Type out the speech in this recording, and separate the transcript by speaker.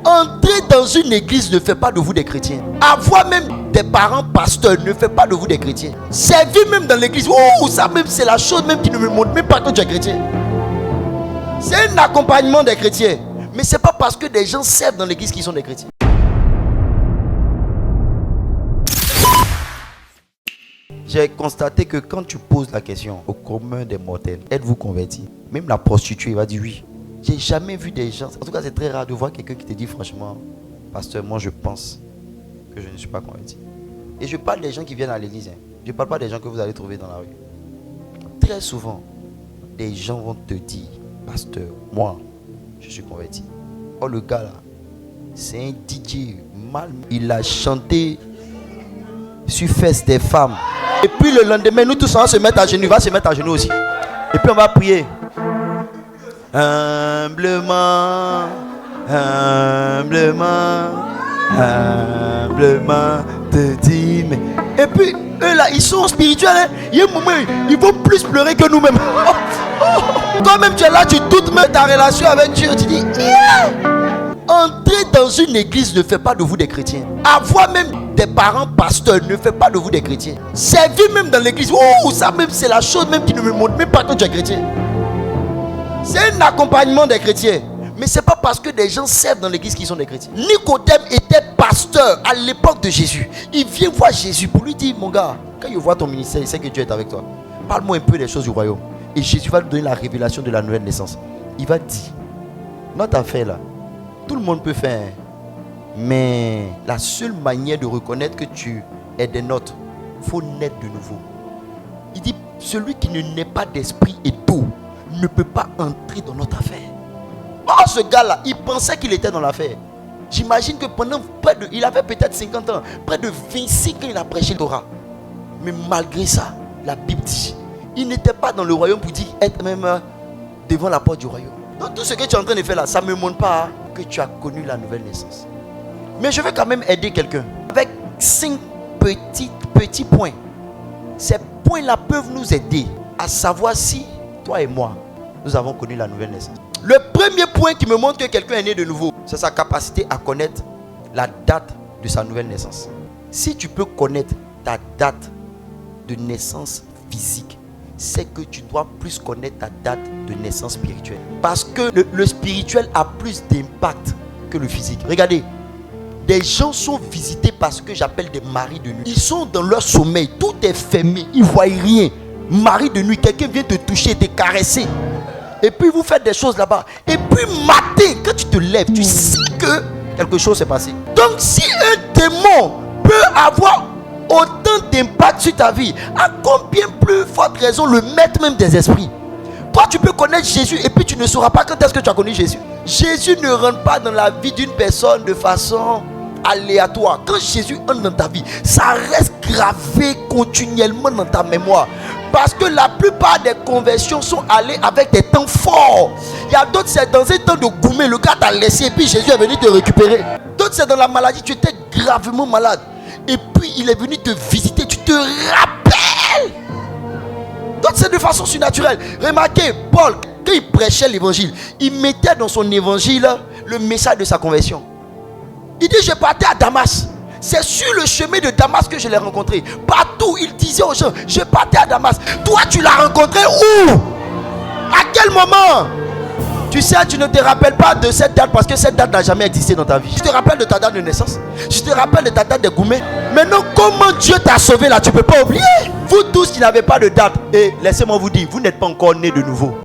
Speaker 1: Entrer dans une église ne fait pas de vous des chrétiens. Avoir même des parents pasteurs ne fait pas de vous des chrétiens. Servir même dans l'église, ça même c'est la chose même qui ne me montre même pas que tu es chrétien. C'est un accompagnement des chrétiens. Mais c'est pas parce que des gens servent dans l'église qu'ils sont des chrétiens. J'ai constaté que quand tu poses la question au commun des mortels, êtes-vous convertis? Même la prostituée va dire oui. J'ai jamais vu des gens, en tout cas c'est très rare de voir quelqu'un qui te dit franchement, pasteur, moi je pense que je ne suis pas converti. Et je parle des gens qui viennent à l'église. Je ne parle pas des gens que vous allez trouver dans la rue. Très souvent, des gens vont te dire, pasteur, moi, je suis converti. Oh le gars là, c'est un DJ mal. Il a chanté sur fesses des femmes. Et puis le lendemain, nous tous on va se mettre à genoux. Il va se mettre à genoux aussi. Et puis on va prier. Humblement, humblement, humblement te dis. Et puis eux là, ils sont spirituels. Hein? Il y a un moment, ils vont plus pleurer que nous-mêmes. Toi-même tu es là, tu doutes même ta relation avec Dieu. Tu dis, yeah! Entrer dans une église ne fait pas de vous des chrétiens. Avoir même des parents pasteurs ne fait pas de vous des chrétiens. Servir même dans l'église, ça même c'est la chose même qui ne me montre même pas que tu es chrétien. C'est un accompagnement des chrétiens. Mais c'est pas parce que des gens servent dans l'église qu'ils sont des chrétiens. Nicodème était pasteur à l'époque de Jésus. Il vient voir Jésus pour lui dire, mon gars, quand il voit ton ministère, il sait que Dieu est avec toi. Parle-moi un peu des choses du royaume. Et Jésus va lui donner la révélation de la nouvelle naissance. Il va dire, notre affaire là, tout le monde peut faire. Mais la seule manière de reconnaître que tu es des nôtres, il faut naître de nouveau. Il dit, celui qui ne naît pas d'esprit et d'eau ne peut pas entrer dans notre affaire. Oh, ce gars-là, il pensait qu'il était dans l'affaire. J'imagine que pendant il avait peut-être 50 ans, près de 25 ans, il a prêché le Torah. Mais malgré ça, la Bible dit, il n'était pas dans le royaume pour dire être même devant la porte du royaume. Donc tout ce que tu es en train de faire là, ça ne me montre pas que tu as connu la nouvelle naissance. Mais je vais quand même aider quelqu'un avec 5 petits points. Ces points-là peuvent nous aider à savoir si toi et moi, nous avons connu la nouvelle naissance. Le premier point qui me montre que quelqu'un est né de nouveau, c'est sa capacité à connaître la date de sa nouvelle naissance. Si tu peux connaître ta date de naissance physique, c'est que tu dois plus connaître ta date de naissance spirituelle. Parce que le spirituel a plus d'impact que le physique. Regardez, des gens sont visités par ce que j'appelle des maris de nuit. Ils sont dans leur sommeil, tout est fermé, ils ne voient rien. Mari de nuit, quelqu'un vient te toucher, te caresser. Et puis vous faites des choses là-bas. Et puis matin, quand tu te lèves, tu sais que quelque chose s'est passé. Donc si un démon peut avoir autant d'impact sur ta vie, à combien plus forte raison le maître même des esprits? Toi tu peux connaître Jésus et puis tu ne sauras pas quand est-ce que tu as connu Jésus. Jésus ne rentre pas dans la vie d'une personne de façon aléatoire. Quand Jésus entre dans ta vie, ça reste gravé continuellement dans ta mémoire. Parce que la plupart des conversions sont allées avec des temps forts. Il y a d'autres, c'est dans un temps de gourmet, le gars t'a laissé et puis Jésus est venu te récupérer. D'autres, c'est dans la maladie, tu étais gravement malade. Et puis il est venu te visiter, tu te rappelles. D'autres, c'est de façon surnaturelle. Remarquez, Paul, quand il prêchait l'évangile, il mettait dans son évangile le message de sa conversion. Il dit, je partais à Damas. C'est sur le chemin de Damas que je l'ai rencontré. Partout, il disait aux gens, je partais à Damas. Toi, tu l'as rencontré où? À quel moment? Tu sais, tu ne te rappelles pas de cette date parce que cette date n'a jamais existé dans ta vie. Tu te rappelles de ta date de naissance. Tu te rappelles de ta date de gourmet. Maintenant, comment Dieu t'a sauvé là? Tu ne peux pas oublier. Vous tous qui n'avez pas de date, et laissez-moi vous dire, vous n'êtes pas encore nés de nouveau.